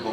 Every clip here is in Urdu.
2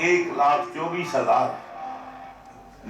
1,24,000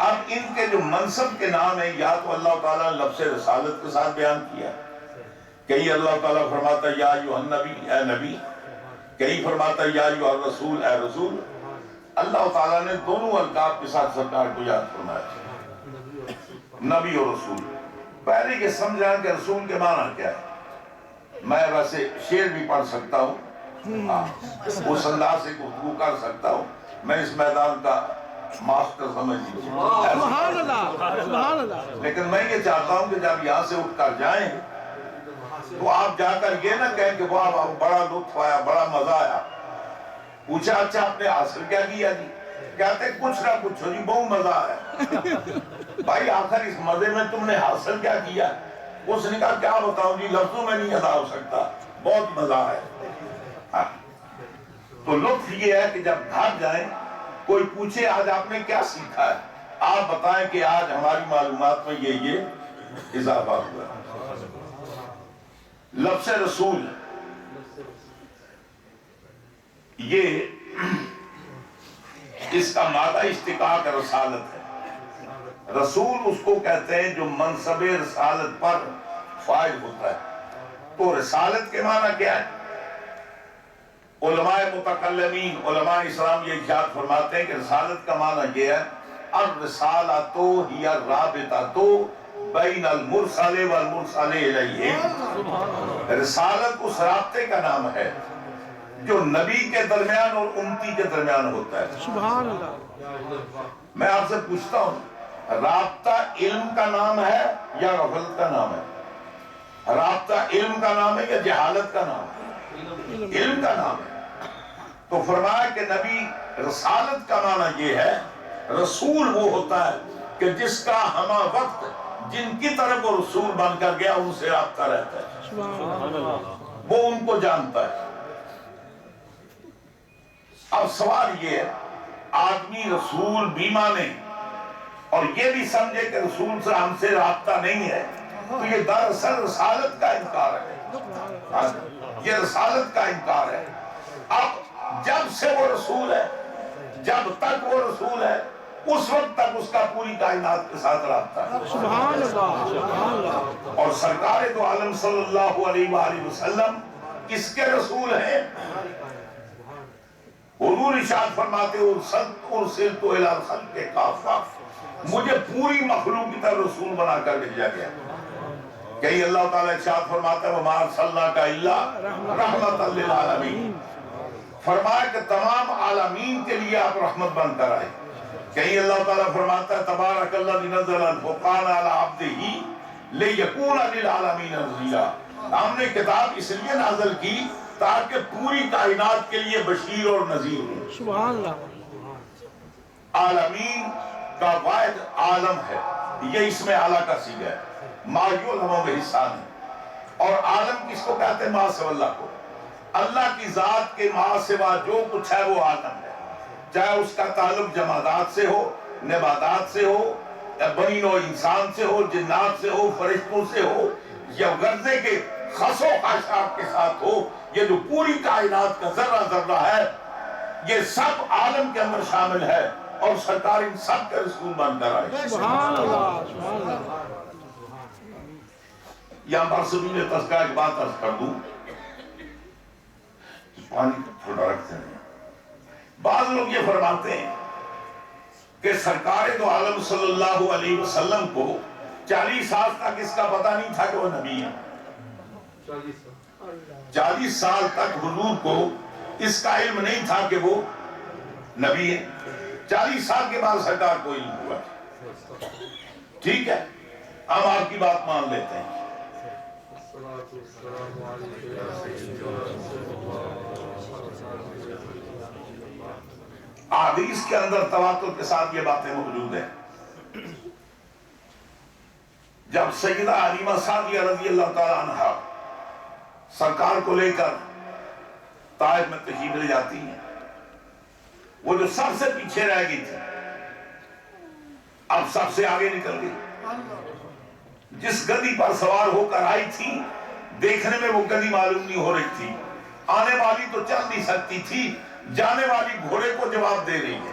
اب ان کے جو منصب کے نام ہیں یا تو اللہ تعالیٰ نے لفظ رسالت کے ساتھ بیان کیا، کہیں اللہ تعالیٰ فرماتا ہے یا ایھا النبی، اے نبی، کہیں فرماتا ہے یا ایھا الرسول، اے رسول۔ اللہ تعالیٰ نے دونوں القاب کے ساتھ سرکار کو یاد فرمایا، نبی اور رسول۔ پہلے یہ سمجھا کہ رسول کے معنی کیا ہے۔ میں ویسے شعر بھی پڑھ سکتا ہوں، اس انداز سے گفتگو کر سکتا ہوں، میں اس میدان کا ماسٹر سمجھ لیجیے، سبحان اللہ، سبحان اللہ۔ لیکن میں یہ چاہتا ہوں کہ جب یہاں سے اٹھ کر جائیں تو آپ جا کر یہ نہ کہیں کہ واہ واہ بڑا لطف آیا، بڑا مزہ آیا۔ پوچھا اچھا آپ نے حاصل کیا کیا جی؟ کہتے ہیں کچھ نہ کچھ ہو جی، بہت مزہ آیا۔ بھائی آخر اس مزے میں تم نے حاصل کیا کیا؟ اس نے کہا کیا بتاؤں جی، لفظوں میں نہیں ادا ہو سکتا، بہت مزہ آیا۔ تو لطف یہ ہے کہ جب گھر جائیں کوئی پوچھے آج آپ نے کیا سیکھا ہے، آپ بتائیں کہ آج ہماری معلومات میں یہ اضافہ ہوا ہے۔ لفظ رسول یہ اس کا مادہ اشتقاق رسالت ہے۔ رسول اس کو کہتے ہیں جو منصب رسالت پر فائل ہوتا ہے۔ تو رسالت کے معنی کیا ہے؟ علماء متکلمین، علماء اسلام یہ ارشاد فرماتے ہیں کہ رسالت کا معنی یہ ہے الرسالۃ ہی الرابطۃ بین المرسل والمرسل الیہ۔ رسالت اس رابطے کا نام ہے جو نبی کے درمیان اور امتی کے درمیان ہوتا ہے۔ سبحان اللہ۔ میں آپ سے پوچھتا ہوں، رابطہ علم کا نام ہے یا غفلت کا نام ہے؟ رابطہ علم کا نام ہے یا جہالت کا نام ہے؟ علم کا نام ہے۔ تو فرمایا کہ نبی رسالت کا معنی یہ ہے، رسول وہ ہوتا ہے کہ جس کا ہمہ وقت جن کی طرف وہ رسول بن کر گیا ان سے رابطہ رہتا ہے، سبحان اللہ۔ وہ ان کو جانتا ہے۔ اب سوال یہ ہے، آدمی رسول بھی مانے اور یہ بھی سمجھے کہ رسول سے ہم سے رابطہ نہیں ہے، تو یہ دراصل رسالت کا انکار ہے، یہ رسالت کا انکار ہے۔ اب جب سے وہ رسول ہے، جب تک وہ رسول ہے، اس وقت تک اس کا پوری کائنات کے ساتھ رابطہ ہے۔ سبحان اللہ، سبحان اللہ۔ اور سرکار دو عالم صلی اللہ علیہ وآلہ وسلم کس کے رسول ہیں؟ حضور ارشاد فرماتے ارسلت الی الخلق کافہ، مجھے پوری مخلوق کی طرف رسول بنا کر بھیجا گیا۔ کہیں اللہ تعالیٰ ارشاد فرماتا ہے وما ارسلناک الا رحمۃ للعالمین، فرمایا کہ تمام عالمین کے لیے آپ رحمت بن کر آئے۔ کہیں اللہ تعالیٰ فرماتا ہے تبارک الذی نزل الفرقان علی عبدہ لیکون للعالمین نذیرا، ہم نے کتاب اس لیے نازل کی تاکہ پوری کائنات کے لیے بشیر اور نذیر ہو۔ سبحان اللہ۔ عالمین کا واحد عالم ہے، یہ اس میں اعلیٰ کا صیغہ ہے، ما یعلم بلسان ہے۔ اور عالم کس کو کہتے ہیں؟ ما سوى اللہ کو، اللہ کی ذات کے ما سوا جو کچھ ہے وہ عالم ہے، چاہے اس کا تعلق جمادات سے ہو، نباتات سے ہو، یا بنی نوع انسان سے ہو، جنات سے ہو، فرشتوں سے ہو، یا غرضے کے خس و خاشاک کے ساتھ ہو، یہ جو پوری کائنات کا ذرہ ذرہ ہے یہ سب عالم کے اندر شامل ہے، اور سرکار ان سب کے رسول بن کر آئے۔ سبحان اللہ، سبحان اللہ۔ یہاں پر سبھی میں تذکرہ ایک بات عرض کر دوں، پانی تھوڑا رکھتے ہیں۔ بعض لوگ یہ فرماتے ہیں کہ سرکار دو عالم صلی اللہ علیہ وسلم کو 40 سال تک اس کا پتہ نہیں تھا کہ وہ نبی ہیں۔ 40 سال تک حضور کو اس کا علم نہیں تھا کہ وہ نبی ہیں۔ 40 سال کے بعد سرکار کو علم ہوا۔ ٹھیک ہے، ہم آپ کی بات مان لیتے ہیں۔ حدیث کے اندر تواتر کے ساتھ یہ باتیں موجود ہیں۔ جب سیدہ حلیمہ سعدیہ رضی اللہ تعالیٰ عنہا سرکار کو لے کر طائف میں تشریف لے جاتی ہیں، وہ جو سب سے پیچھے رہ گئی تھی اب سب سے آگے نکل گئی۔ جس گدی پر سوار ہو کر آئی تھی دیکھنے میں وہ گدی معلوم نہیں ہو رہی تھی، آنے والی تو چل نہیں سکتی تھی، جانے والی گھوڑے کو جواب دے رہی ہے۔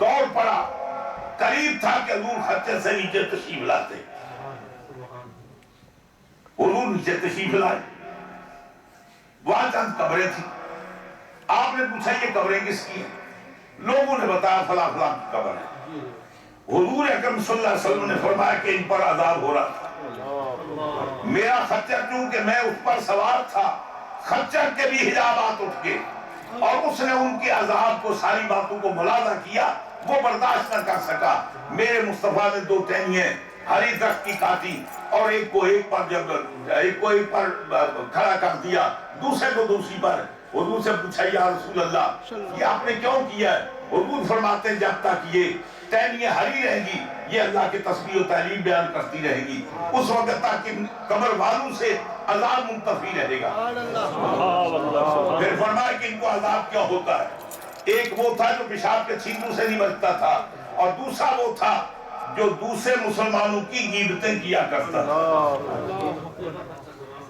دوڑ پڑا، قریب تھا کہ حضور خچر سے نیچے تشریف لاتے. حضور نیچے تشریف لائے. وہاں چند قبریں تھیں. آپ نے پوچھا یہ قبریں کس کی ہیں؟ لوگوں نے بتایا فلاں فلاں کی قبر ہے. حضور اکرم صلی اللہ علیہ وسلم نے فرمایا کہ ان پر عذاب ہو رہا تھا. میرا خچر چونکہ میں اس پر سوار تھا، خچر کے بھی حجابات اٹھ گئے اور اس نے ان کے عذاب کو، ساری باتوں کو ملاحظہ کیا، وہ برداشت نہ کر سکا. میرے مصطفیٰ نے 2 ٹہنیاں ہری درخت کی کاٹی اور ایک کو ایک پر کھڑا کر دیا، دوسرے کو دوسری پر. حضور سے پوچھا یا رسول اللہ یہ آپ نے کیوں کیا ہے؟ حضور فرماتے ہیں جب تک یہ ٹہنیاں ہری رہیں گی یہ اللہ کی تسبیح و تعلیم بیان کرتی رہے گی، اس وقت تک قبر والوں سے عذاب منتفی رہے گا. پھر فرمایا کہ ان کو عذاب کیا ہوتا ہے؟ ایک وہ تھا جو پیشاب کے چھینٹوں سے نہیں بچتا تھا اور دوسرا وہ تھا جو دوسرے مسلمانوں کی غیبتیں کیا کرتا تھا.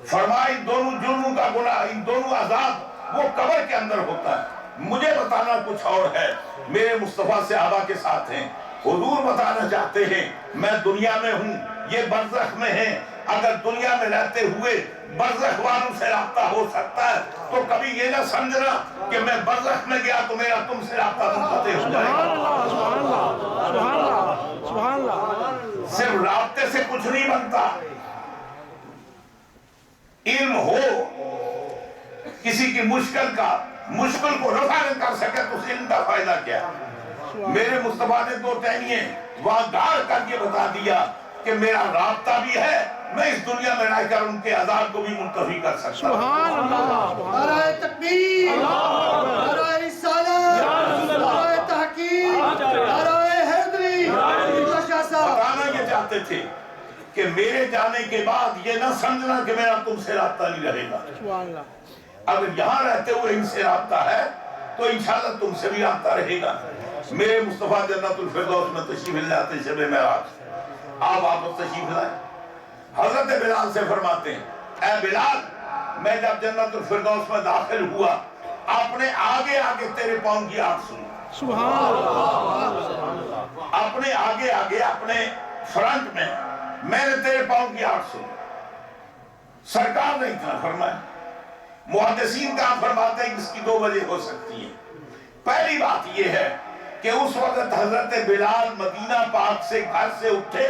فرمایا ان دونوں جرموں کا گناہ، ان دونوں عذاب وہ قبر کے اندر ہوتا ہے. مجھے بتانا کچھ اور ہے. میرے مصطفیٰ صحابہ کے ساتھ ہیں. حضور بتانا چاہتے ہیں میں دنیا میں ہوں، یہ برزخ میں ہیں. اگر دنیا میں رہتے ہوئے برزخ والوں سے رابطہ ہو سکتا ہے تو کبھی یہ نہ سمجھنا کہ میں برزخ میں گیا تو میرا تم سے رابطہ منقطع ہو جائے گا. سبحان اللہ. صرف رابطے سے کچھ نہیں بنتا. علم ہو، کسی کی مشکل کو رفع نہ کر سکے تو اس علم کا فائدہ کیا ہے؟ میرے مصطفیٰ نے 2 ٹہنیاں وہاں گاڑ کر کے بتا دیا کہ میرا رابطہ بھی ہے، میں اس دنیا میں رہ کر ان کے عذاب کو بھی منتفی کر سکتا ہوں. سبحان اللہ. نعرہ تکبیر، نعرہ رسالت، نعرہ تحقیق، نعرہ حیدری. بتانا یہ چاہتے تھے کہ میرے جانے کے بعد یہ نہ سمجھنا کہ میرا تم سے رابطہ نہیں رہے گا. سبحان اللہ. اگر یہاں رہتے ہوئے ان سے رابطہ ہے تو انشاءاللہ تم سے بھی رابطہ رہے گا. میرے مصطفیٰ جنت الفردوس میں تشریف لے جاتے شب معراج. آپ واپس تشریف لائے. حضرت بلال سے فرماتے ہیں اے بلال میں جب جنت الفردوس میں داخل ہوا اپنے آگے آگے تیرے پاؤں کی آگ سنی. سبحان اللہ. اپنے آگے آگے اپنے فرنٹ میں نے تیرے پاؤں کی آگ سنی. سرکار نے اتنا فرمایا. محدثین کا فرماتے ہیں کہ اس کی 2 وجہ ہو سکتی ہیں. پہلی بات یہ ہے کہ اس وقت حضرت بلال مدینہ پاک سے گھر سے اٹھے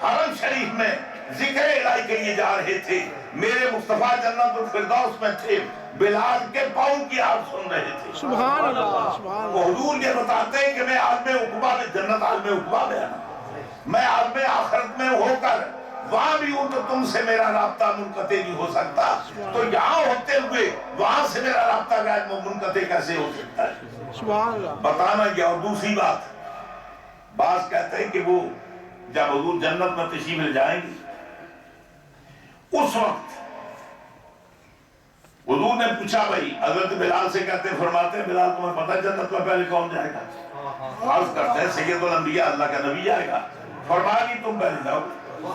حرم شریف میں ذکر الہی کے لیے جا رہے تھے. میرے مصطفیٰ جنت الفردوس میں تھے، بلال کے پاؤں کی آگ سن رہے تھے. سبحان اللہ. سبحان اللہ. وہ حضور یہ بتاتے ہیں کہ میں عالم عقبہ میں، جنت عالم عقبہ میں آنا، میں عالم آخرت میں ہو کر وہاں بھی ہوں تو تم سے میرا رابطہ منقطع نہیں ہو سکتا، تو یہاں ہوتے ہوئے وہاں سے میرا رابطہ غیر منقطع کیسے ہو سکتا ہے؟ سبحان اللہ. بتانا کیا. اور دوسری بات، بعض کہتے ہیں کہ وہ جب حضور جنت میں تشریف لے جائیں گے اس وقت حضور نے پوچھا بھائی حضرت بلال سے کہتے فرماتے ہیں بلال تمہیں پتہ جنت میں پہلے کون جائے گا؟ عرض کرتے ہیں سید الانبیاء اللہ کا نبی جائے گا. فرمایا نہیں تم پہلے جاؤ.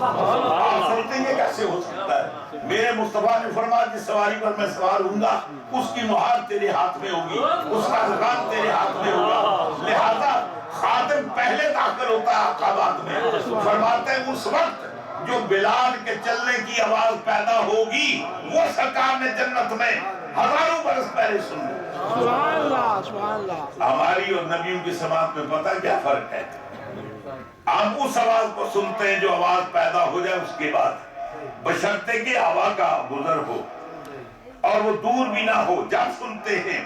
آپ سوچتے ہیں یہ کیسے ہو سکتا ہے؟ میرے مصطفیٰ نے فرمایا جس سواری پر میں سوار ہوں گا اس کی مہار تیرے ہاتھ میں ہوگی، اس کا زبان تیرے ہاتھ میں ہوگا. لہذا خادم پہلے داخل ہوتا ہے عقبات میں. فرماتے ہیں اس وقت جو بلال کے چلنے کی آواز پیدا ہوگی وہ سرکار نے جنت میں ہزاروں برس پہلے سن لی. سبحان اللہ. سبحان اللہ. ہماری اور نبیوں کی سماعت میں پتہ کیا فرق ہے؟ ہم اس آواز کو سنتے ہیں جو آواز پیدا ہو جائے اس کے بعد، بشرطے کہ ہوا کا گزر ہو اور وہ دور بھی نہ ہو جب سنتے ہیں.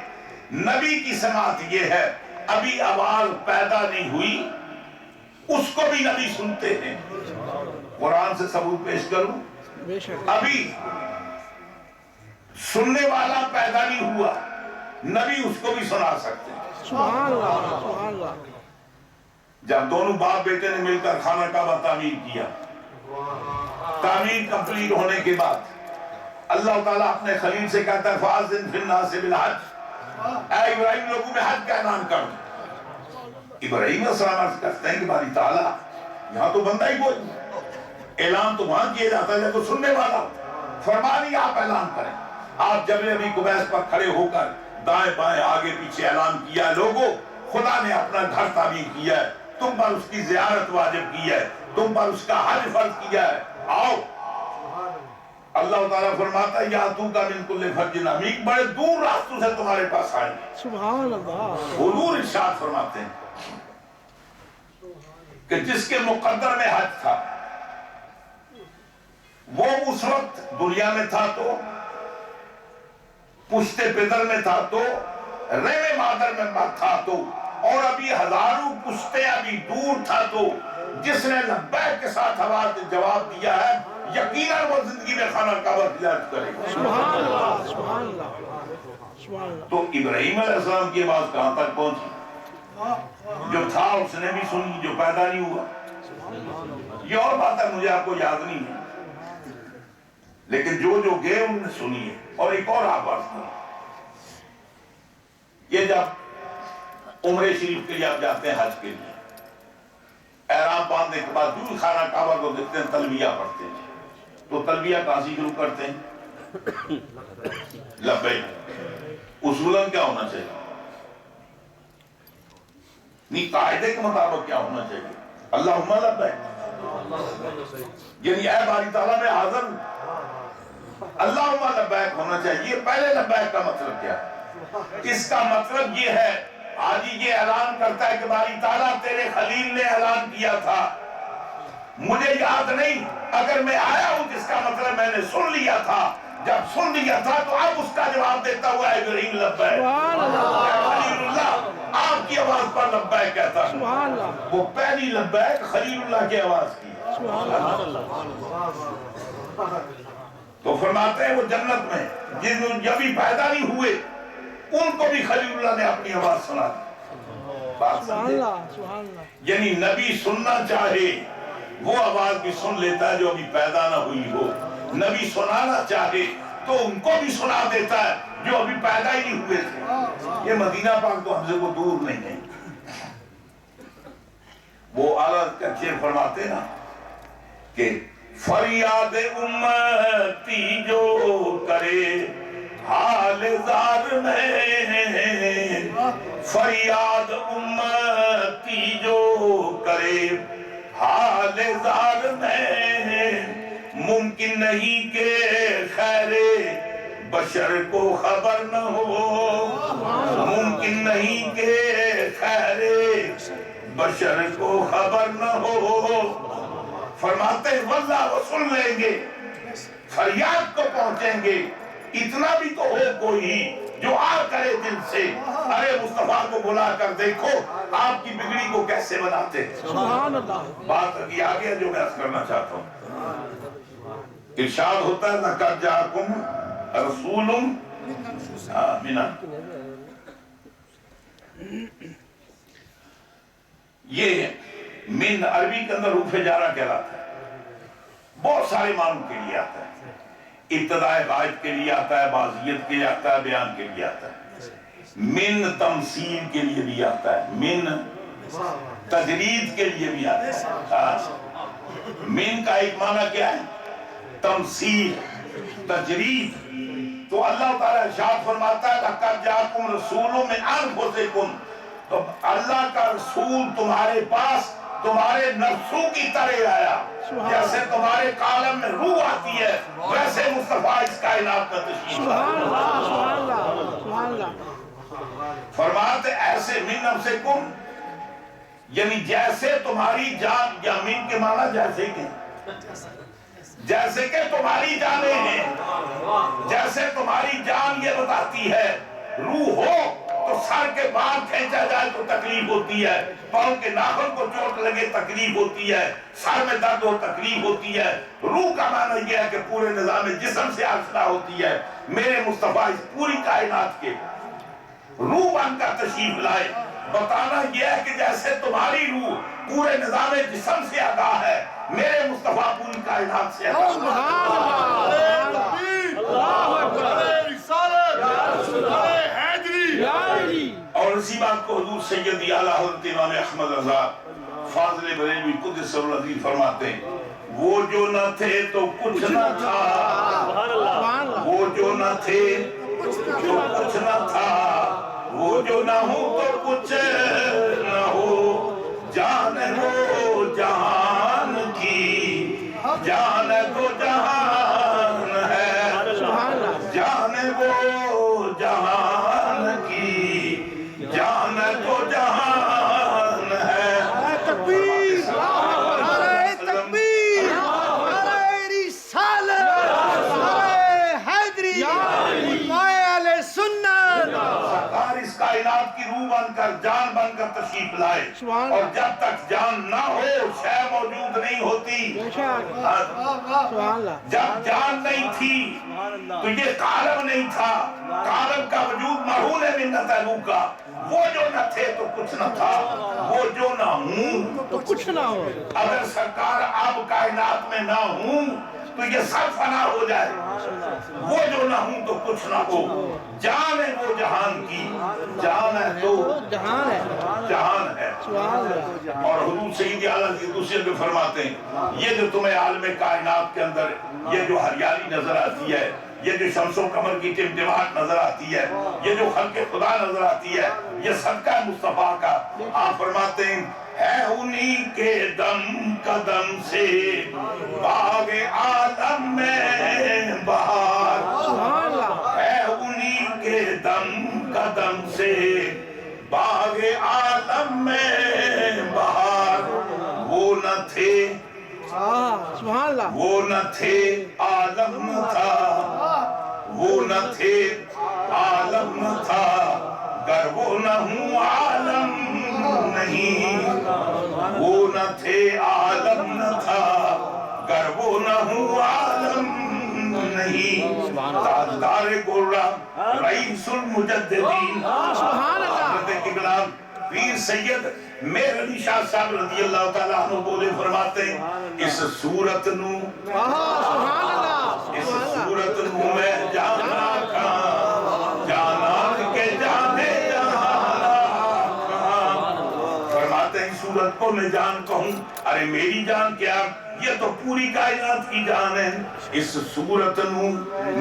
نبی کی سماعت یہ ہے ابھی آواز پیدا نہیں ہوئی اس کو بھی نبی سنتے ہیں. قرآن سے ثبوت پیش کروں، بے شک. ابھی سننے والا پیدا نہیں ہوا نبی اس کو بھی سنا سکتے ہیں. سبحان اللہ. سبحان اللہ. جب دونوں باپ بیٹے نے مل کر خانہ کعبہ تعمیر کیا، تعمیر کمپلیٹ ہونے کے بعد اللہ تعالیٰ اپنے خلیل سے کہتا ہے فَأَذِّن فِي النَّاسِ بِالْحَجِّ، اے ابراہیم لوگوں میں حج کا اعلان کر. ابراہیم علیہ السلام عرض کرتے ہیں کہ باری تعالیٰ یہاں تو بندہ ہی کوئی، اعلان تو وہاں کیا جاتا ہے تو سننے والا. فرمانی آپ اعلان کریں. آپ جبل ابی قبیس پر کھڑے ہو کر دائیں بائیں آگے پیچھے اعلان کیا لوگوں خدا نے اپنا گھر تعمیر کیا ہے، تم پر اس کی زیارت واجب کی ہے، تم پر اس کا حج فرض کیا ہے، آؤ۔ اللہ تعالیٰ فرماتا ہے یا تو کا من کل فج عمیق، بڑے دور راستوں سے تمہارے پاس آئیں گے۔ سبحان اللہ۔ حضور ارشاد فرماتے ہیں کہ جس کے مقدر میں حج تھا وہ اس وقت دنیا میں تھا تو پشت پدر میں تھا تو رحم مادر میں مت تھا تو، اور ابھی ہزاروں پشتے ابھی دور تھا تو، جس نے لبیک کے ساتھ جواب دیا ہے یقیناً وہ زندگی میں خانہ کعبہ زیارت کرے گا۔ سبحان اللہ، سبحان اللہ، سبحان اللہ۔ تو ابراہیم علیہ السلام کی آواز کہاں تک پہنچی؟ جو تھا اس نے بھی سنی، جو پیدا نہیں ہوا۔ یہ اور بات ہے، مجھے آپ کو یاد نہیں ہے، لیکن جو گئے انہوں نے سنی ہے۔ اور ایک اور آواز تھی، یہ جب عمرے شریف کے لیے آپ جاتے ہیں، حج کے لیے احرام باندھنے کے بعد جو خانہ کعبہ کو دیکھتے ہیں تلبیہ پڑھتے ہیں، تو تلبیہ کہاں سے شروع کرتے ہیں؟ لبیک۔ اصولاً کیا ہونا چاہیے؟ نہیں، قاعدے کے مطابق کیا ہونا چاہیے؟ اللہم لبیک، یعنی اے باری تعالیٰ میں حاضر ہوں، اللہم لبیک ہونا چاہیے۔ پہلے لبیک کا مطلب کیا ہے؟ اس کا مطلب یہ ہے، آج یہ اعلان کرتا ہے کہ باری تعالیٰ تیرے خلیل نے اعلان کیا تھا، مجھے یاد نہیں، اگر میں آیا ہوں جس کا مطلب میں نے سن لیا تھا، جب سن لیا تھا تو اب اس کا جواب دیتا ہوا ہے ابراہیم لبیک، خلیل اللہ آپ کی آواز پر لبیک کہتا ہے۔ سبحان اللہ۔ وہ پہلی لبیک خلیل اللہ کی آواز کی۔ تو فرماتے ہیں وہ جنت میں جن جب بھی پیدا نہیں ہوئے ان کو بھی خلیل اللہ نے اپنی آواز سنا دی۔ بات سبحان سمجھے؟ اللہ، سبحان اللہ۔ یعنی نبی سننا چاہے وہ آواز بھی سن لیتا ہے جو ابھی پیدا نہ ہوئی ہو، نبی سنانا چاہے تو ان کو بھی سنا دیتا ہے جو ابھی پیدا ہی نہیں ہوئے تھے۔ یہ مدینہ پاک تو ہم سے کو دور نہیں ہے۔ وہ اعلیٰ کا شعر فرماتے نا کہ فریاد امتی جو کرے حال زار میں، فریاد امتی جو کرے حال زار میں، ممکن نہیں کہ خیر بشر کو خبر نہ ہو، ممکن نہیں کہ خیر بشر کو خبر نہ ہو۔ فرماتے ہیں واللہ وہ سن لیں گے، فریاد کو پہنچیں گے، اتنا بھی تو ہو کوئی جو آ کرے دل سے، ارے مصطفیٰ کو بلا کر دیکھو آپ کی بگڑی کو کیسے بناتے ہیں۔ سبحان اللہ۔ بات ابھی آگے جو میں عرض کرنا چاہتا ہوں، ارشاد ہوتا ہے لَقَدْ جَاءَكُمْ رَسُولٌ مِنْ یہ من عربی کے اندر حروف جارہ کہلاتا ہے، بہت سارے معنوں کے لیے آتا ہے، ابتداء غائب کے لیے آتا ہے، بعضیت کے لیے آتا ہے، بیان کے لیے آتا ہے، من تمثیل کے لیے بھی آتا ہے، من تجرید کے لیے بھی آتا ہے۔ من کا ایک معنی کیا ہے؟ تمثیل، تجرید۔ تو اللہ تعالیٰ ارشاد فرماتا ہے لَقَدْ جَاءَكُمْ رَسُولٌ مِنْ أَنفُسِكُمْ، تو اللہ کا رسول تمہارے پاس تمہارے نفسوں کی طرح آیا، جیسے تمہارے کالم میں روح آتی ہے ویسے مصطفیٰ اس کائنات میں تشریف سبحان لائے۔ اللہ، سبحان اللہ، سبحان اللہ۔ فرماتے ایسے من نفسکم، یعنی جیسے تمہاری جان، یا من کے معنی جیسے کہ، جیسے کہ تمہاری جانیں ہیں، جیسے تمہاری جان یہ بتاتی ہے روح ہو تو سر کے بال کھینچا جائے تو تکلیف ہوتی ہے، پاؤں کے ناخن کو چوٹ لگے تکلیف ہوتی ہے، سر میں درد ہو تکلیف ہوتی ہے۔ روح کا معنی یہ ہے کہ پورے نظام جسم سے آشنا ہوتی ہے۔ میرے مصطفیٰ اس پوری کائنات کے روح بن کر تشریف لائے، بتانا یہ ہے کہ جیسے تمہاری روح پورے نظام جسم سے آگاہ ہے، میرے مصطفیٰ پوری کائنات سے آگاہ ہے۔ اور اسی بات کو حضور سیدی اعلیٰ حضرت امام احمد رضا فاضل بریلوی قدس سر العزیز فرماتے ہیں وہ جو نہ تھے تو کچھ نہ تھا، وہ جو نہ تھے تو کچھ نہ تھا، وہ جو نہ ہو تو کچھ نہ ہو، جان وہ جہان کی، جان وہ جہان ہے، جان وہ جہان کی، جان وہ جہان ہے۔ تکبیر، نعرہ تکبیر، نعرہ رسالت، نعرہ حیدری، مائے اہل سنت۔ سرکار اس کائنات کی روح بن کر، جان بن کر تشریف لائے، اور جب تک جان نہ ہو شے موجود نہیں ہوتی۔ جب جان نہیں تھی تو یہ قالب نہیں تھا، قالب کا وجود مرہون ہے منت ہے روح کا۔ وہ جو نہ تھے تو کچھ نہ تھا، وہ جو نہ ہوں تو کچھ نہ ہو۔ اگر سرکار اب کائنات میں نہ ہوں تو یہ سب فنا ہو جائے۔ وہ جو نہ ہوں تو کچھ نہ ہو، جان ہے وہ جہان کی، جان ہے تو جہان ہے، جہان ہے۔ اور حضور سید اعلیٰ کی دوسرے میں فرماتے ہیں یہ جو تمہیں عالم کائنات کے اندر یہ جو ہریالی نظر آتی ہے، یہ جو شمس و قمر کی ٹمٹماہٹ نظر آتی ہے، یہ جو خلق خدا نظر آتی ہے، یہ صدقہ مصطفیٰ کا۔ آپ فرماتے ہیں ہے انہی کے دم قدم سے باغ عالم میں بہار، ہے انہی کے دم قدم سے باغ عالم میں بہار۔ وہ نہ تھے، سبحان اللہ، وہ نہ تھے عالم نہ تھا، وہ نہ تھے عالم نہ تھا، گر وہ نہ ہوں عالم نہیں، وہ نہ تھے عالم نہ تھا، گر وہ نہ ہوں عالم نہیں۔ تاجدار گولڑا رئیس المجددین حضرت قبلہ پیر سید مہر علی شاہ صاحب رضی اللہ تعالیٰ عنہ بولے فرماتے ہیں اس صورت نو، اس صورت نو میں جانا کھاں، جانا کے جانے جانا کھاں۔ فرماتے ہیں صورت کو میں جان کہوں، ارے میری جان کیا، یہ تو پوری کائنات کی جان ہے۔ اس صورت نو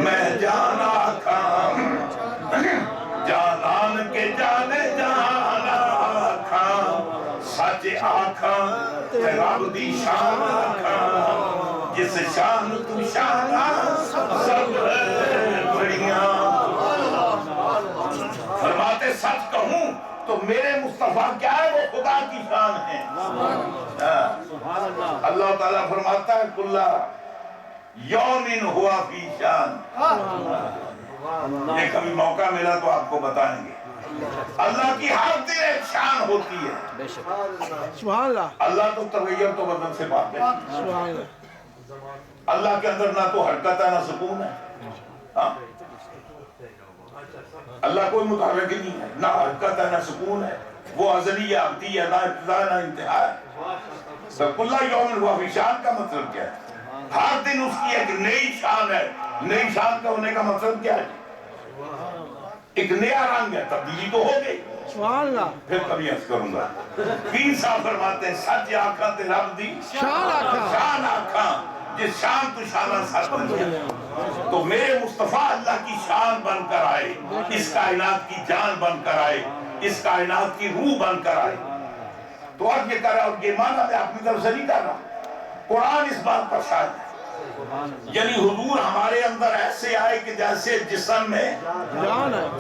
میں جانا کھاں، جانان کے جانے جانا کھاں، سچ آکھاں تے رب دی شان آکھاں، جس شان تو شانہ سب بڑیاں۔ فرماتے سچ کہوں تو میرے مصطفیٰ کیا ہے، وہ خدا کی شان ہے۔ اللہ تعالیٰ فرماتا ہے کلّا یومن ہوا فی شان۔ یہ کبھی موقع ملا تو آپ کو بتائیں گے۔ اللہ کی ہر دن ایک شان ہوتی ہے۔ سبحان اللہ، اللہ تو تغیر تو بدن سے پاک ہے۔ سبحان اللہ، اللہ کے اندر نہ تو حرکت ہے نہ سکون ہے۔ اللہ کوئی متحرک نہیں ہے، نہ حرکت ہے نہ سکون ہے، وہ ازلی ہے، ابدی ہے، نہ ابتدا نہ انتہا ہے۔ کلّا یومن ہوا فی شان کا مطلب کیا ہے؟ ہر دن اس کی ایک نئی شان ہے۔ نئی شان کا ہونے کا مطلب کیا ہے؟ ایک نیا رنگ ہے، تبدیلی تو ہو گئی۔ سبحان اللہ، پھر کبھی عرض کروں گا۔ پیر صاحب فرماتے ہیں سچ آکھاں تے رب دی شان آکھاں، شان آکھاں، جس شان تو شانہ سچ بن جائے۔ تو میرے مصطفیٰ اللہ کی شان بن کر آئے، اس کائنات کی جان بن کر آئے، اس کائنات کی روح بن کر آئے۔ تو اب یہ کر رہا اور یہ معنی میں اپنی طرف سے نہیں کر رہا، قرآن اس بات پر شاہد ہے۔ یعنی حضور ہمارے اندر ایسے آئے کہ جیسے جسم میں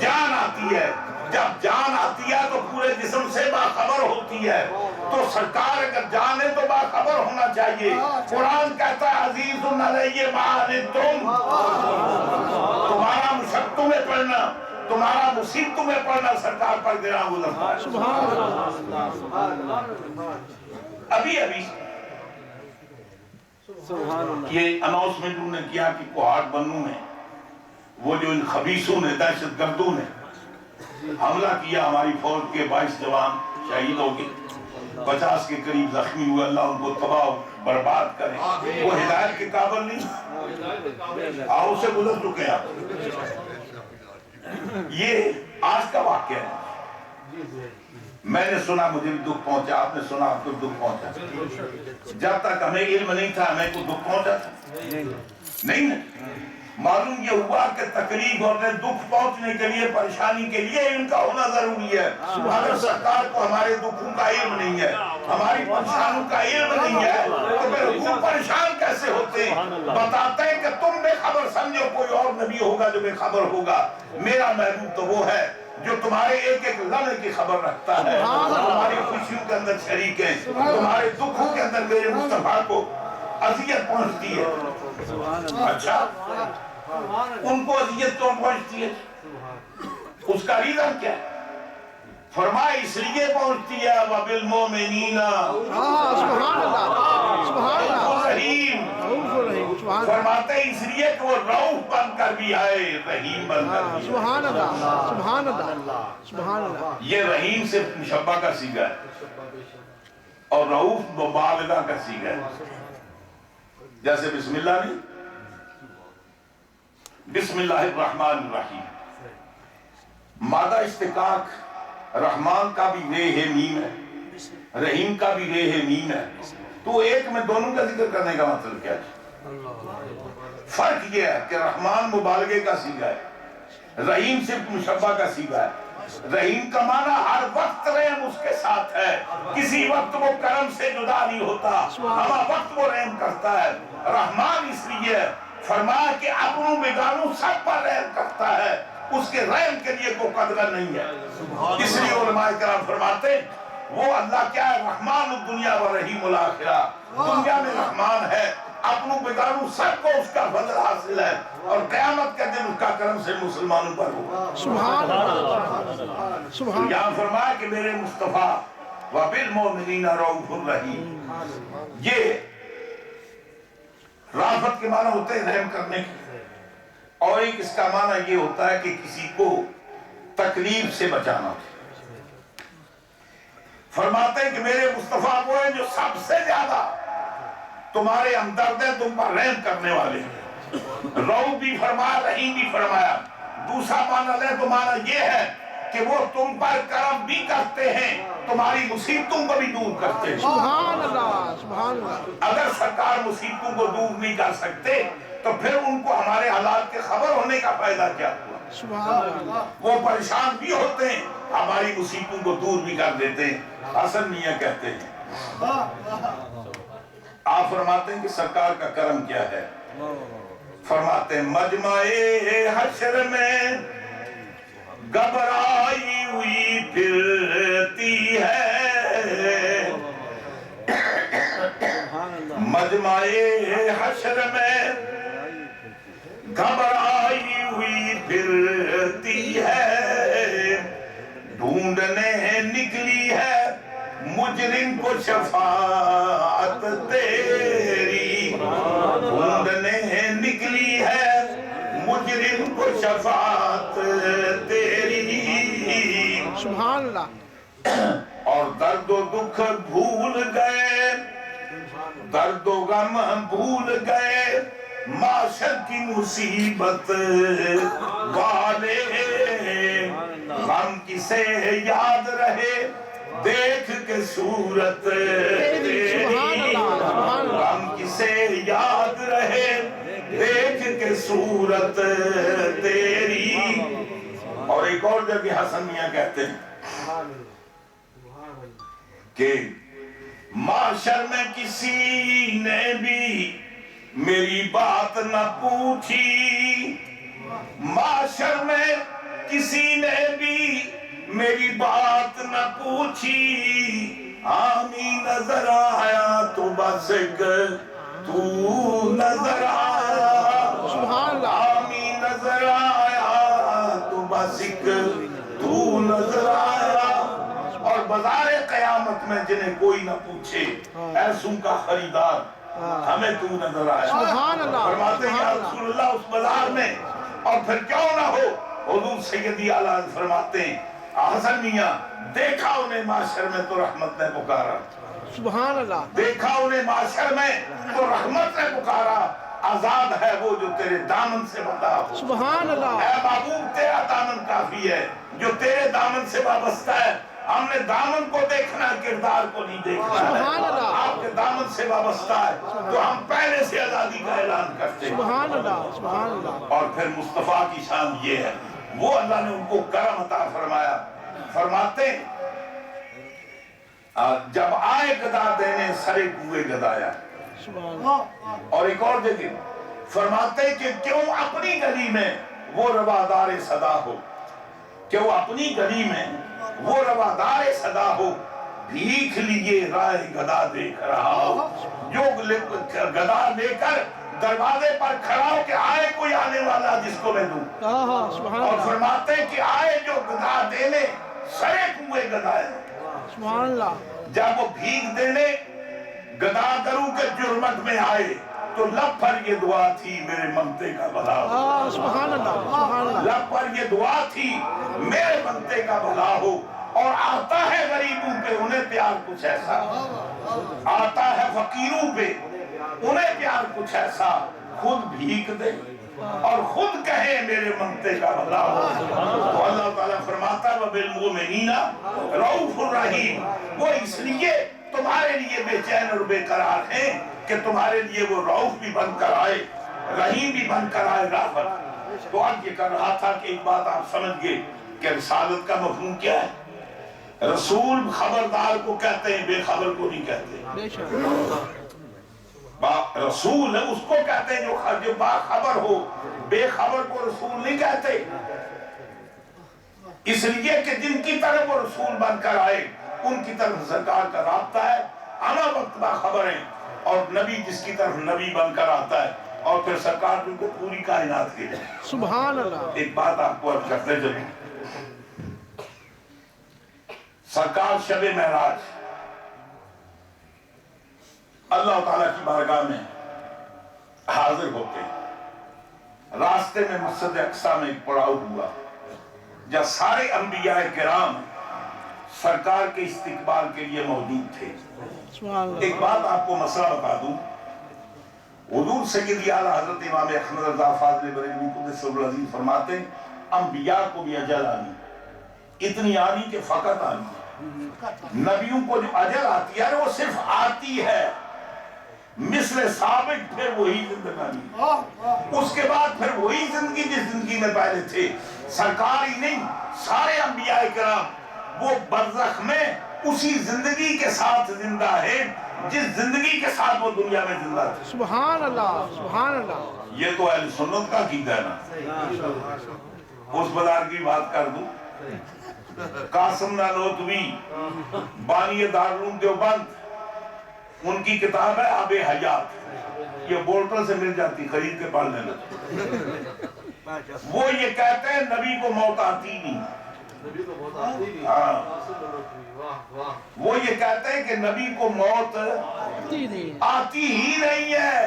جان آتی ہے، جب جان آتی ہے تو پورے جسم سے باخبر ہوتی ہے۔ تو سرکار اگر جان ہے تو باخبر ہونا چاہیے۔ قرآن کہتا ہے عزیز علیہ ما عنتم، تمہارا مشق تمہیں پڑھنا، تمہارا مصیب تمہیں پڑھنا سرکار پر گرا گزرتا ہے۔ ابھی یہ اناؤنسمنٹ انہوں نے کیا کہ کوہاٹ بنو میں وہ جو ان خبیثوں نے، دہشت گردوں نے حملہ کیا، ہماری فوج کے 22 جوان شہید ہو گئے، 50 کے قریب زخمی ہوئے، اللہ ان کو تباہ برباد کرے۔ وہ ہدایت کے قابل نہیں، آؤ سے گزر چکے ہیں آپ۔ یہ آج کا واقعہ ہے۔ میں نے سنا مجھے بھی دکھ پہنچا، آپ نے سنا آپ کو دکھ پہنچا۔ جب تک ہمیں علم نہیں تھا ہمیں کو دکھ پہنچا تھا۔ نہیں ہے۔ معلوم یہ ہوا کہ تکلیف اور دکھ پہنچنے کے لیے، پریشانی کے لیے ان کا ہونا ضروری ہے۔ اگر سرکار کو ہمارے دکھوں کا علم نہیں ہے، ہماری پریشانوں کا علم نہیں ہے، تو پھر حضور پریشان کیسے ہوتے ہیں؟ بتاتے ہیں کہ تم بے خبر سمجھو کوئی اور نبی ہوگا جو بے خبر ہوگا، میرا محبوب تو وہ ہے جو تمہارے ایک ایک لمحے کی خبر رکھتا ہے، تمہاری خوشیوں کے اندر شریک ہے، تمہارے دکھوں کے اندر میرے مصطفیٰ کو اذیت پہنچتی ہے۔ اچھا، ان کو اذیت کیوں پہنچتی ہے؟ اس کا ریزن کیا ہے؟ فرمائے اس لیے پہنچتی ہے وَبِالْمُؤْمِنِينَ سبحان اللہ، سبحان اللہ، رحیم، رؤوف الرحیم، سبحان اللہ، فرماتے ہیں اس لیے کہ وہ رؤوف بن کر بھی آئے، رحیم بن کر بھی آئے۔ سبحان اللہ، سبحان اللہ، سبحان اللہ۔ یہ رحیم صرف مشبہ کا صیغہ ہے اور رؤوف مبالغہ کا صیغہ ہے۔ جیسے بسم اللہ نہیں، بسم اللہ الرحمن الرحیم، مادہ اشتقاق رحمان کا بھی رے ہے میم ہے، رحیم کا بھی رے ہے میم ہے، تو ایک میں دونوں کا ذکر کرنے کا مطلب کیا ہے؟ فرق یہ ہے کہ رحمان مبالغے کا صیغہ ہے، رحیم صرف مشبہ کا صیغہ ہے۔ رحیم کا معنی ہر وقت رحم اس کے ساتھ ہے، کسی وقت وہ کرم سے جدا نہیں ہوتا، ہر وقت وہ رحم کرتا ہے۔ رحمان اس لیے فرمایا کہ اپنوں بیگانوں سب پر رحم کرتا ہے، اس کے رحم کے لیے کوئی قدر نہیں ہے۔ اس لیے علماء کرام فرماتے ہیں وہ اللہ کیا ہے؟ رحمان الدنیا و رحیم الآخرہ، دنیا میں رحمان ہے، اپنوں بیگانوں سب کو اس کا فضل حاصل ہے، اور قیامت کے دن اس کا کرم سے مسلمانوں پر ہوگا۔ سبحان اللہ، سبحان یہاں فرمایا کہ میرے مصطفیٰ وَبِالْمُؤْمِنِينَ رَؤُوفٌ الرحیم، یہ رافت کے معنی ہوتے ہیں رحم کرنے کے، اور ایک اس کا معنی یہ ہوتا ہے کہ کسی کو تکلیف سے بچانا۔ فرماتے ہیں کہ میرے مصطفیٰ وہ ہیں جو سب سے زیادہ تمہارے ہمدرد ہیں، تم پر رحم کرنے والے ہیں۔ رؤوف بھی فرمایا، رحیم بھی فرمایا۔ دوسرا معنی لے تو معنی یہ ہے کہ وہ تم پر کرم بھی کرتے ہیں، تمہاری مصیبتوں کو بھی دور کرتے ہیں۔ سبحان اللہ، سبحان اللہ۔ اگر سرکار مصیبتوں کو دور نہیں کر سکتے تو پھر ان کو ہمارے حالات کے خبر ہونے کا فائدہ کیا ہوا؟ سبحان اللہ، وہ پریشان بھی ہوتے ہیں، ہماری مصیبتوں کو دور بھی کر دیتے ہیں۔ حسن میاں کہتے ہیں، آپ فرماتے ہیں کہ سرکار کا کرم کیا ہے؟ فرماتے ہیں مجمع حشر میں گھبرائی ہوئی پھرتی ہے، مجمع حشر میں گھبرائی ہوئی پھرتی ہے، ڈھونڈنے نکلی ہے مجرم کو شفاعت تیری، ڈھونڈنے نکلی ہے مجرم کو شفاعت تیری۔ سبحان اللہ، اور درد و دکھ بھول گئے، درد و غم بھول گئے، معاشر کی مصیبت والے، غم کسے یاد رہے دیکھ کے صورت تیری، غم کسے یاد رہے دیکھ کے صورت تیری۔ اور ایک اور جگہ حسن میاں کہتے ہیں کہ معاشر میں کسی نے بھی میری بات نہ پوچھی، معاشر میں کسی نے بھی میری بات نہ پوچھی، آمی نظر آیا تو بس ایک تو نظر آیا، سبحان اللہ، آمی نظر آیا تو بس ایک تو نظر آیا۔ اور بازار قیامت میں جنہیں کوئی نہ پوچھے ایسوں کا خریدار ہمیں تو نظر آیا۔ سبحان اللہ، فرماتے ہیں یا رسول اللہ اس بازار میں، اور پھر کیوں نہ ہو، حضور سیدی اعلیٰ فرماتے ہیں حسن میاں دیکھا انہیں معاشر میں تو رحمت نے پکارا، سبحان اللہ، دیکھا انہیں معاشر میں تو رحمت نے پکارا، آزاد ہے وہ جو تیرے دامن سے بندہ ہو۔ سبحان اللہ، اے محبوب تیرا دامن کافی ہے، جو تیرے دامن سے وابستہ ہے ہم نے دامن کو دیکھنا کردار کو نہیں دیکھنا سبحان اللہ۔ آپ کے دامن سے وابستہ ہے تو ہم پہلے سے آزادی کا اعلان کرتے ہیں سبحان اللہ سبحان اللہ اور پھر مصطفیٰ کی شان یہ ہے وہ اللہ نے ان کو کرم عطا فرمایا فرماتے جب آئے گدا دینے سرے کوئے گدایا سبحان اللہ اور ایک اور جگہ فرماتے کہ کیوں اپنی گلی میں وہ روادار صدا ہو کیوں اپنی گلی میں وہ روادار صدا ہو بھیک لیے رائے گدا دیکھ رہا ہو جو گدا لے کر دروازے پر کھڑا ہو کہ آئے کوئی آنے والا جس کو میں دوں سبحان اور اللہ فرماتے کہ آئے جو گدا دینے سرے کوئے گدائے سبحان اللہ جب وہ بھیک دینے گدا کروں کے جرمت میں آئے تو لب پر یہ دعا تھی میرے منگتے کا بھلا ہو سبحان اللہ سبحان اللہ لب پر یہ دعا تھی میرے منگتے کا بھلا ہو اور آتا ہے غریبوں پہ انہیں پیار کچھ ایسا آتا ہے فقیروں پہ انہیں پیار کچھ ایسا خود بھیک دے اور خود کہے میرے منگتے کا بھلا ہو تو اللہ تعالیٰ فرماتا ہے وَبِالْمُؤْمِنِينَ رَؤُوفٌ رَحِيمٌ وہ اس لیے تمہارے لیے بے چین اور بے قرار ہیں کہ تمہارے لیے وہ رؤوف بھی بن کر آئے رحیم بھی بن کر آئے رافت تو اب یہ کر رہا تھا کہ ایک بات آپ سمجھ گئے کہ رسالت کا مفہوم کیا ہے رسول خبردار کو کہتے ہیں بے خبر کو نہیں کہتے بے شک رسول ہے اس کو کہتے ہیں جو باخبر ہو بے خبر کو رسول نہیں کہتے اس لیے کہ جن کی طرف وہ رسول بن کر آئے ان کی طرف سرکار کا رابطہ ہے ہمہ وقت باخبر ہیں اور نبی جس کی طرف نبی بن کر آتا ہے اور پھر سرکار ان کو پوری کائنات کے سبحان اللہ ایک بات آپ کو عرض کرتے چلیں سرکار شب معراج اللہ تعالیٰ کی بارگاہ میں حاضر ہوتے ہیں راستے میں مسجد اقصی میں ایک پڑاؤ ہوا جہاں سارے انبیاء کرام سرکار کے استقبال کے لیے موجود تھے سبحان اللہ ایک بات آپ کو مسئلہ بتا دوں حضور سیدی اعلیٰ حضرت امام احمد رضا فاضل بریلوی قدس سر العزیز فرماتے ہیں انبیاء کو بھی اجل آنی اتنی آنی کہ فقط آنی نبیوں کو جو اجل آتی ہے وہ صرف آتی ہے مثل ثابت پھر وہی زندگانی اس کے بعد پھر وہی زندگی جس زندگی میں پہلے تھے سرکار ہی نہیں سارے انبیاء کرام وہ برزخ میں اسی زندگی کے ساتھ زندہ ہے جس زندگی کے ساتھ وہ دنیا میں زندہ تھے سبحان اللہ سبحان اللہ یہ تو اہل سنت کا عقیدہ ہے نا اس بازار کی بات کر دوں قاسم نانوتوی بانی دارالعلوم دیوبند ان کی کتاب ہے آب حیات یہ بولٹر سے مل جاتی خرید کے پڑھ لینا وہ یہ کہتے ہیں نبی کو موت آتی نہیں وہ یہ کہتے ہیں کہ نبی کو موت آتی ہی نہیں ہے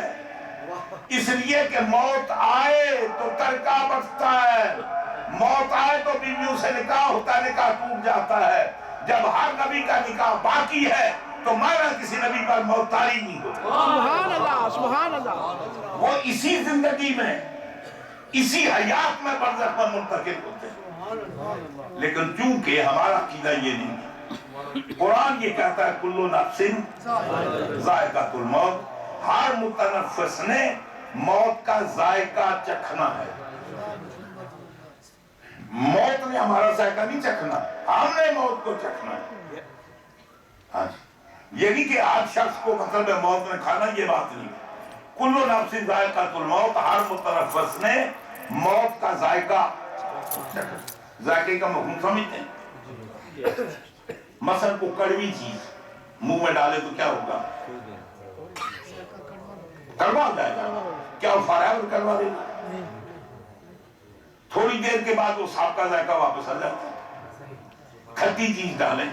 اس لیے کہ موت آئے تو ترکہ بچتا ہے موت آئے تو بیویوں سے نکاح ہوتا ہے نکاح ٹوٹ جاتا ہے جب ہر نبی کا نکاح باقی ہے تو مانا کسی نبی پر موت طاری نہیں ہوتی سبحان اللہ سبحان اللہ وہ اسی زندگی میں اسی حیات میں برزخ میں منتقل ہوتے ہیں لیکن چونکہ ہمارا عقیدہ یہ نہیں ہے قرآن یہ کہتا ہے کلو نفس ذائقۃ الموت ہر متنفس نے موت کا ذائقہ چکھنا ہے موت نے ہمارا ذائقہ نہیں چکھنا ہم نے موت کو چکھنا ہے ہاں یہ نہیں کہ آج شخص کو مطلب موت نے کھانا یہ بات نہیں کلو نفس ذائقۃ الموت ہر متنفس نے موت کا ذائقہ ذائقے کا مفہوم سمجھتے ہیں مثلا کو کڑوی چیز منہ میں ڈالے تو کیا ہوگا کڑوا ہو جائے گا کیا وہ فارغ کڑوا دے گا تھوڑی دیر کے بعد وہ سانپ کا ذائقہ واپس آ جاتا ہے کھٹی چیز ڈالیں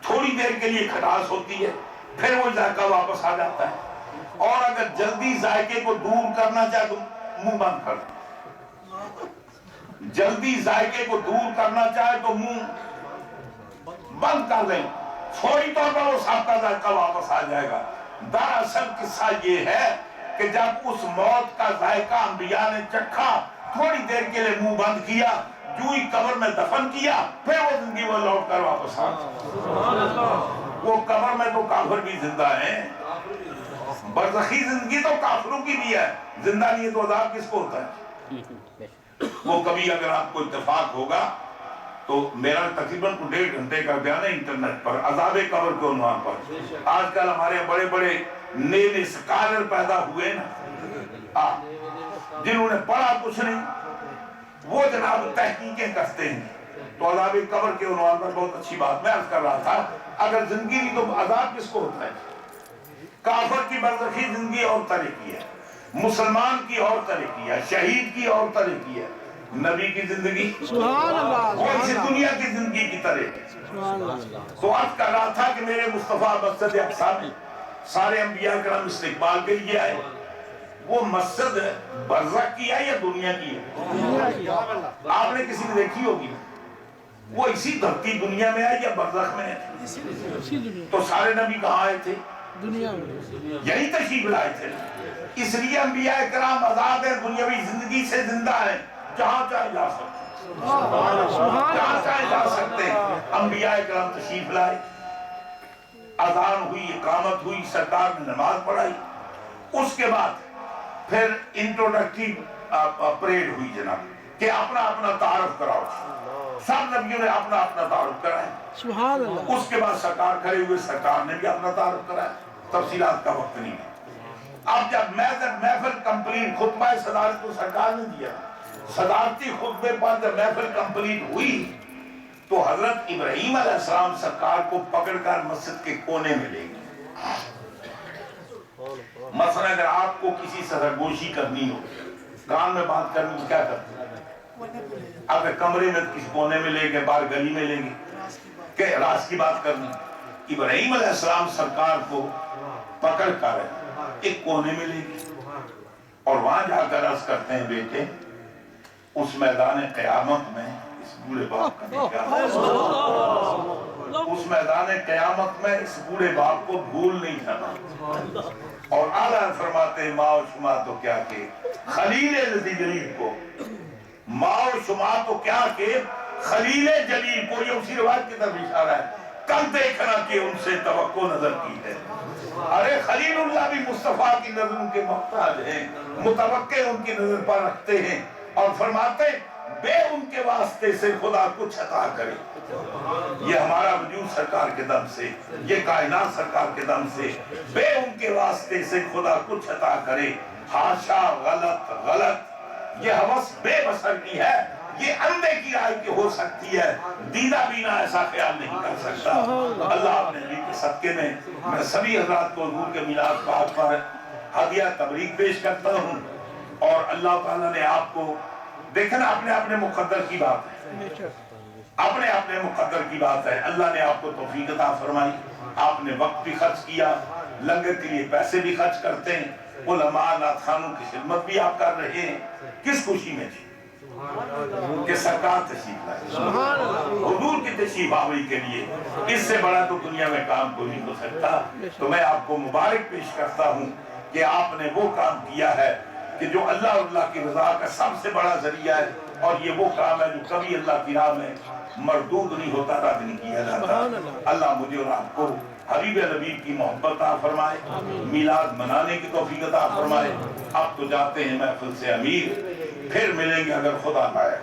تھوڑی دیر کے لیے کھٹاس ہوتی ہے پھر وہ ذائقہ واپس آ جاتا ہے اور اگر جلدی ذائقے کو دور کرنا چاہے تو منہ بند کر دیں جلدی ذائقے کو دور کرنا چاہے تو منہ بند کر دیں فوری طور پر وہ سانپ کا ذائقہ واپس آ جائے گا دراصل قصہ یہ ہے کہ جب اس موت کا ذائقہ انبیاء نے چکھا تھوڑی دیر کے لیے منہ بند کیا جو ہی قبر میں دفن کیا پھر وہ زندگی وہ لوٹ کر واپس آ وہ قبر میں تو کافر بھی زندہ ہیں برزخی زندگی تو کافروں کی بھی ہے زندہ نہیں ہے تو عذاب کس کو ہوتا ہے وہ کبھی اگر آپ کو اتفاق ہوگا تو میرا تقریباً 1.5 گھنٹے کا بیان ہے انٹرنیٹ پر عذاب قبر کے عنوان پر آج کل ہمارے بڑے بڑے نئے سکالر پیدا ہوئے نا جنہوں نے پڑھا کچھ نہیں وہ جناب تحقیقیں کرتے ہیں تو عذاب قبر کے عنوان پر بہت اچھی بات میں عرض کر رہا تھا اگر زندگی نہیں تو عذاب کس کو ہوتا ہے کافر کی برزخی زندگی اور طرح کی ہے مسلمان کی اور طرح کی ہے شہید کی اور طرح کی ہے نبی کی زندگی سبحان اللہ وہ اسی دنیا کی زندگی کی طرح ہے تو عرض کر رہا تھا کہ میرے مصطفیٰ مسجد اقصی میں سارے انبیاء کرام استقبال کے لیے آئے وہ مسجد برزخ کی ہے یا دنیا کی ہے آپ نے کسی نے دیکھی ہوگی وہ اسی دھرتی دنیا میں ہے یا برزخ میں ہے تو سارے نبی کہاں آئے تھے دنیا میں یہی تشریف لائے تھے اس لیے انبیاء کرام آزاد ہیں دنیاوی زندگی سے زندہ ہیں جہاں چاہے جا سکتے جہاں چاہے جا سکتے انبیاء کرام تشریف لائے اذان ہوئی اقامت ہوئی سرکار نے نماز پڑھائی اس کے بعد پھر انٹروڈکٹری پریڈ ہوئی جناب کہ اپنا اپنا تعارف کراؤ سب نبیوں نے اپنا اپنا تعارف کرایا سبحان اللہ اس کے بعد سرکار کھڑے ہوئے سرکار نے بھی اپنا تعارف کرایا تفصیلات کا وقت نہیں ہے اب جب محفل کمپلیٹ خطبہ صدارت تو سرکار نے دیا صدارتی خطبے پر جب محفل کمپلیٹ ہوئی تو حضرت ابراہیم علیہ السلام سرکار کو پکڑ کر مسجد کے کونے میں لے گئے مثلا اگر آپ کو کسی سرگوشی کرنی ہو کان میں بات کرنی ہو کیا کرتے اگر کمرے میں کسی کونے میں لے گئے باہر گلی میں لے گئے کہ راز کی بات کرنی ابراہیم علیہ السلام سرکار کو پکڑ کر ایک کونے میں لے گئے اور وہاں جا کر عرض کرتے ہیں بیٹے اس میدان قیامت میں اس بوڑھے باپ کا نکاح اس میدان قیامت میں اس بوڑھے باپ کو بھول نہیں جانا اور اعلیٰ فرماتے ہیں ماں و شما تو کیا کہ خلیل جلیل کو ماں و شما تو کیا کہ خلیل جلیل کو یہ اسی روایت کی طرف اشارہ ہے کل دیکھنا کہ ان سے توقع نظر کی ہے ارے خلیل اللہ بھی مصطفیٰ کی نظر ان کے محتاج ہیں متوقع ان کی نظر پر رکھتے ہیں اور فرماتے بے ان کے واسطے سے خدا کچھ عطا کرے یہ ہمارا وجود سرکار کے دم سے یہ کائنات سرکار کے دم سے بے ان کے واسطے سے خدا کچھ عطا کرے حاشا غلط غلط یہ حوث بے بصر کی ہے یہ اندھے کی رائے کی ہو سکتی ہے دیدہ بینا ایسا خیال نہیں کر سکتا اللہ اپنے نبی کے صدقے میں سبھی حضرات کو حضور کے میلاد پاک پر ہدیہ تبریک پیش کرتا ہوں اور اللہ تعالیٰ نے آپ کو دیکھنا اپنے مقدر کی بات ہے اپنے مقدر کی بات ہے اللہ نے آپ کو توفیق عطا فرمائی آپ نے وقت بھی خرچ کیا لنگر کے لیے پیسے بھی خرچ کرتے ہیں علماء نعت خوانوں کی خدمت بھی آپ کر رہے ہیں کس خوشی میں جی کہ سرکار تشریف لائے حضور کی تشریف آوری کے لیے اس سے بڑا تو دنیا میں کام کوئی نہیں ہو سکتا تو میں آپ کو مبارک پیش کرتا ہوں کہ آپ نے وہ کام کیا ہے کہ جو اللہ اور اللہ کی رضا کا سب سے بڑا ذریعہ ہے اور یہ وہ کام ہے جو کبھی اللہ کی راہ میں مردود نہیں ہوتا رد نہیں کیا جاتا اللہ مجھے اور آپ کو حبیب نبی کی محبت عطا فرمائے میلاد منانے کی توفیق عطا فرمائے اب تو جاتے ہیں محفل سے امیر پھر ملیں گے اگر خدا پائے